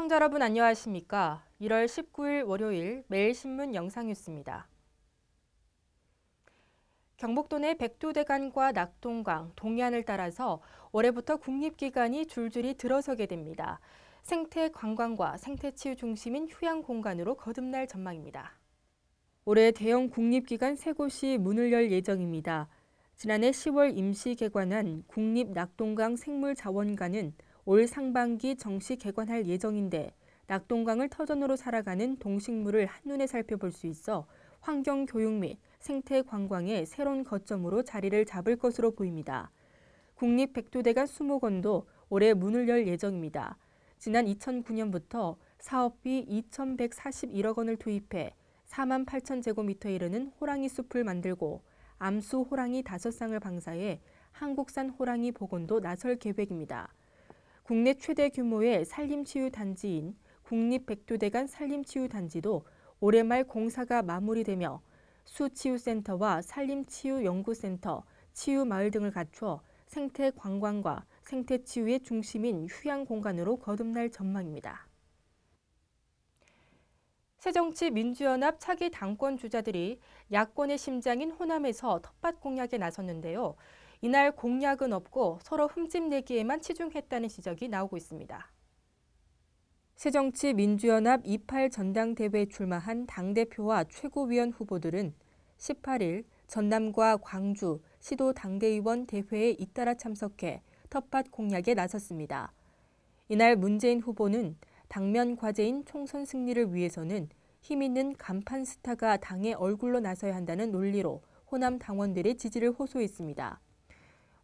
시청자 여러분 안녕하십니까? 1월 19일 월요일 매일신문 영상뉴스입니다. 경북도 내 백두대간과 낙동강, 동해안을 따라서 올해부터 국립기관이 줄줄이 들어서게 됩니다. 생태 관광과 생태치유 중심인 휴양 공간으로 거듭날 전망입니다. 올해 대형 국립기관 3곳이 문을 열 예정입니다. 지난해 10월 임시 개관한 국립낙동강 생물자원관은 올 상반기 정시 개관할 예정인데 낙동강을 터전으로 살아가는 동식물을 한눈에 살펴볼 수 있어 환경교육 및 생태관광의 새로운 거점으로 자리를 잡을 것으로 보입니다. 국립백두대간 수목원도 올해 문을 열 예정입니다. 지난 2009년부터 사업비 2,141억 원을 투입해 4만 8천 제곱미터에 이르는 호랑이 숲을 만들고 암수 호랑이 5쌍을 방사해 한국산 호랑이 복원도 나설 계획입니다. 국내 최대 규모의 산림치유단지인 국립백두대간 산림치유단지도 올해 말 공사가 마무리되며 수치유센터와 산림치유연구센터, 치유마을 등을 갖춰 생태관광과 생태치유의 중심인 휴양공간으로 거듭날 전망입니다. 새정치민주연합 차기 당권 주자들이 야권의 심장인 호남에서 텃밭 공략에 나섰는데요. 이날 공약은 없고 서로 흠집내기에만 치중했다는 지적이 나오고 있습니다. 새정치민주연합 28 전당대회에 출마한 당대표와 최고위원 후보들은 18일 전남과 광주 시도 당대의원 대회에 잇따라 참석해 텃밭 공략에 나섰습니다. 이날 문재인 후보는 당면 과제인 총선 승리를 위해서는 힘 있는 간판 스타가 당의 얼굴로 나서야 한다는 논리로 호남 당원들의 지지를 호소했습니다.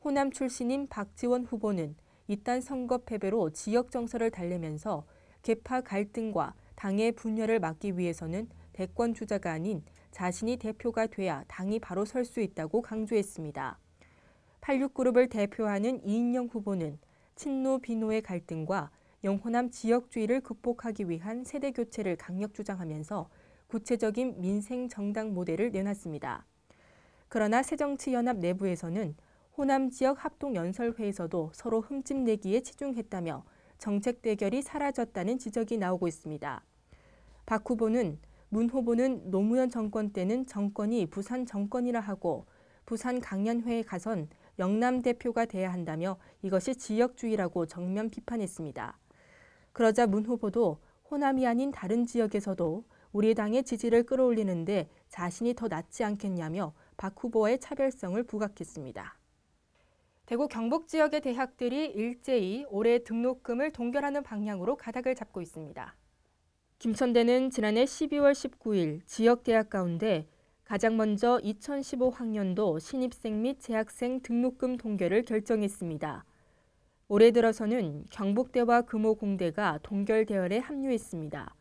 호남 출신인 박지원 후보는 이딴 선거 패배로 지역 정서를 달래면서 계파 갈등과 당의 분열을 막기 위해서는 대권 주자가 아닌 자신이 대표가 돼야 당이 바로 설 수 있다고 강조했습니다. 86그룹을 대표하는 이인영 후보는 친노 비노의 갈등과 영호남 지역주의를 극복하기 위한 세대 교체를 강력 주장하면서 구체적인 민생 정당 모델을 내놨습니다. 그러나 새정치연합 내부에서는 호남 지역 합동연설회에서도 서로 흠집내기에 치중했다며 정책 대결이 사라졌다는 지적이 나오고 있습니다. 박 후보는 문 후보는 노무현 정권 때는 정권이 부산 정권이라 하고 부산 강연회에 가선 영남 대표가 돼야 한다며 이것이 지역주의라고 정면 비판했습니다. 그러자 문 후보도 호남이 아닌 다른 지역에서도 우리 당의 지지를 끌어올리는데 자신이 더 낫지 않겠냐며 박 후보와의 차별성을 부각했습니다. 대구 경북 지역의 대학들이 일제히 올해 등록금을 동결하는 방향으로 가닥을 잡고 있습니다. 김천대는 지난해 12월 19일 지역 대학 가운데 가장 먼저 2015학년도 신입생 및 재학생 등록금 동결을 결정했습니다. 올해 들어서는 경북대와 금호공대가 동결 대열에 합류했습니다.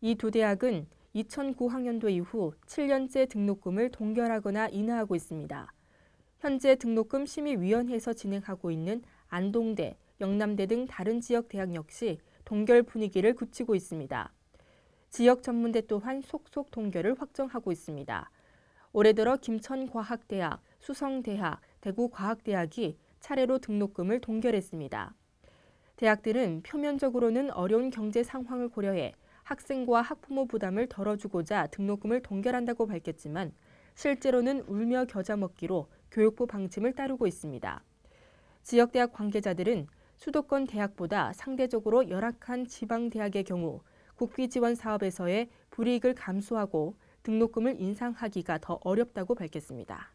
이 두 대학은 2009학년도 이후 7년째 등록금을 동결하거나 인하하고 있습니다. 현재 등록금 심의위원회에서 진행하고 있는 안동대, 영남대 등 다른 지역 대학 역시 동결 분위기를 굳히고 있습니다. 지역 전문대 또한 속속 동결을 확정하고 있습니다. 올해 들어 김천과학대학, 수성대학, 대구과학대학이 차례로 등록금을 동결했습니다. 대학들은 표면적으로는 어려운 경제 상황을 고려해 학생과 학부모 부담을 덜어주고자 등록금을 동결한다고 밝혔지만 실제로는 울며 겨자 먹기로 교육부 방침을 따르고 있습니다. 지역대학 관계자들은 수도권 대학보다 상대적으로 열악한 지방대학의 경우 국비 지원 사업에서의 불이익을 감수하고 등록금을 인상하기가 더 어렵다고 밝혔습니다.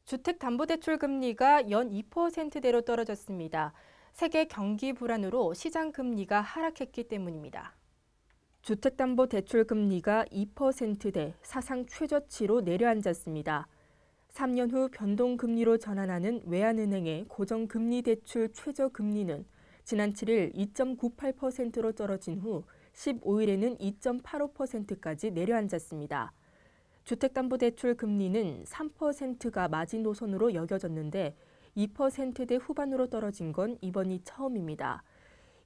주택담보대출 금리가 연 2%대로 떨어졌습니다. 세계 경기 불안으로 시장 금리가 하락했기 때문입니다. 주택담보대출 금리가 2%대 사상 최저치로 내려앉았습니다. 3년 후 변동금리로 전환하는 외환은행의 고정금리 대출 최저금리는 지난 7일 2.98%로 떨어진 후 15일에는 2.85%까지 내려앉았습니다. 주택담보대출 금리는 3%가 마지노선으로 여겨졌는데 2%대 후반으로 떨어진 건 이번이 처음입니다.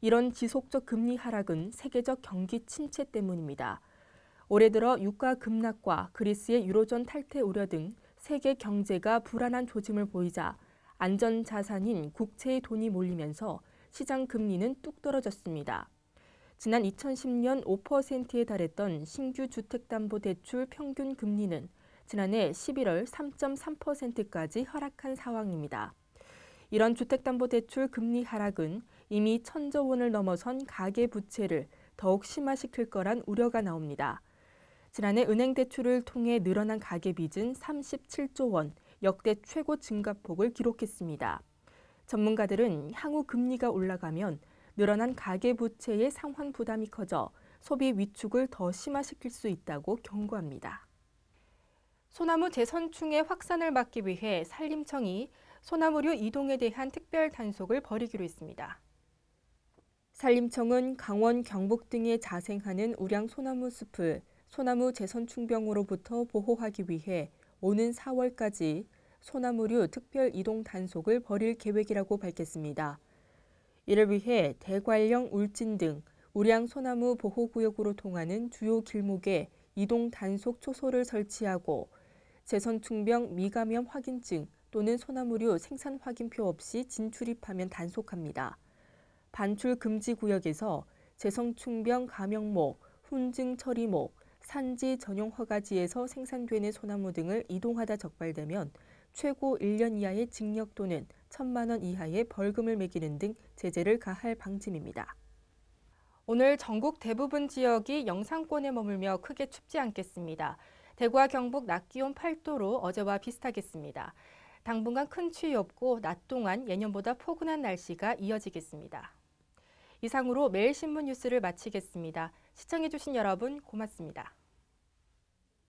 이런 지속적 금리 하락은 세계적 경기 침체 때문입니다. 올해 들어 유가 급락과 그리스의 유로존 탈퇴 우려 등 세계 경제가 불안한 조짐을 보이자 안전자산인 국채의 돈이 몰리면서 시장 금리는 뚝 떨어졌습니다. 지난 2010년 5%에 달했던 신규 주택담보대출 평균 금리는 지난해 11월 3.3%까지 하락한 상황입니다. 이런 주택담보대출 금리 하락은 이미 1,000조 원을 넘어선 가계부채를 더욱 심화시킬 거란 우려가 나옵니다. 지난해 은행 대출을 통해 늘어난 가계빚은 37조 원, 역대 최고 증가폭을 기록했습니다. 전문가들은 향후 금리가 올라가면 늘어난 가계부채의 상환 부담이 커져 소비 위축을 더 심화시킬 수 있다고 경고합니다. 소나무 재선충의 확산을 막기 위해 산림청이 소나무류 이동에 대한 특별 단속을 벌이기로 했습니다. 산림청은 강원, 경북 등에 자생하는 우량 소나무 숲을 소나무 재선충병으로부터 보호하기 위해 오는 4월까지 소나무류 특별 이동 단속을 벌일 계획이라고 밝혔습니다. 이를 위해 대관령, 울진 등 우량 소나무 보호구역으로 통하는 주요 길목에 이동 단속 초소를 설치하고 재선충병 미감염 확인증 또는 소나무류 생산 확인표 없이 진출입하면 단속합니다. 반출 금지 구역에서 재선충병 감염목, 훈증 처리목, 산지 전용 허가지에서 생산되는 소나무 등을 이동하다 적발되면 최고 1년 이하의 징역 또는 1,000만 원 이하의 벌금을 매기는 등 제재를 가할 방침입니다. 오늘 전국 대부분 지역이 영상권에 머물며 크게 춥지 않겠습니다. 대구와 경북 낮 기온 8도로 어제와 비슷하겠습니다. 당분간 큰 추위 없고 낮 동안 예년보다 포근한 날씨가 이어지겠습니다. 이상으로 매일신문 뉴스를 마치겠습니다. 시청해주신 여러분 고맙습니다.